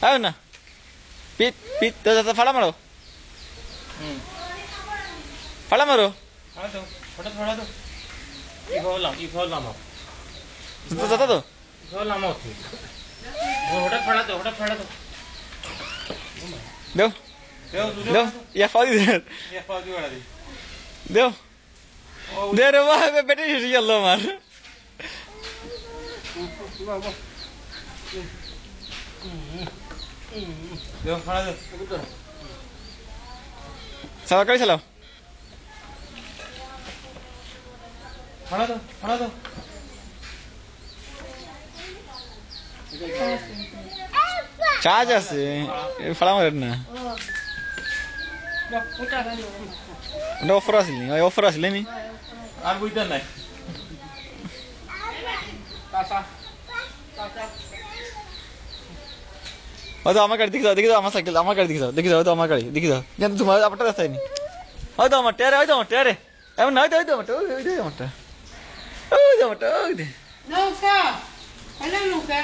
আয় না পিট পিট ফাড়া মারো ফাড়া মারো দাদা তো দেও দেও ইয়া ফাউদি দেও দে রে বাহ বেটে শেষ গেল আমার চালা করে চালাও চার্জ আছে ফাড়া মারেন না ওটা অফার আসেনি অফার আসলে নি আর বুঝতে নাই হয়তো আমার গাড়ি দেখে যাও দেখে যাও আমার সাইকেল আমার গাড়ি দেখে যাও দেখে যাও হয়তো আমার গাড়ি দেখে যাও কিন্তু তোমার আপনারটা রাস্তায় নি হয়তো আমার টেয়ারে হয়তো আমার টেয়ারে এমন না হয়তো হয়তো আমারটা ওই আমারটা ওই আমারটা ওই Nunca. Olha, Nunca.